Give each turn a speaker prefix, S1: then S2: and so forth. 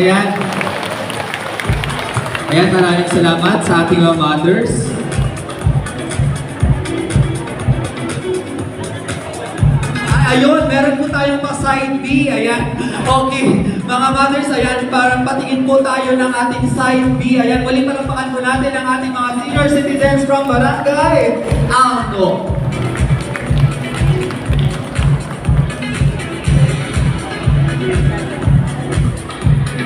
S1: Ayan. Ayan, maraming salamat sa ating mga mothers. Ayun, meron po tayong pa-side B. Ayan. Okay, mga mothers, ayan, parang patingin po tayo ng ating side B. Ayan, muling palapakan po natin ang ating mga senior citizens from Barangay Alto.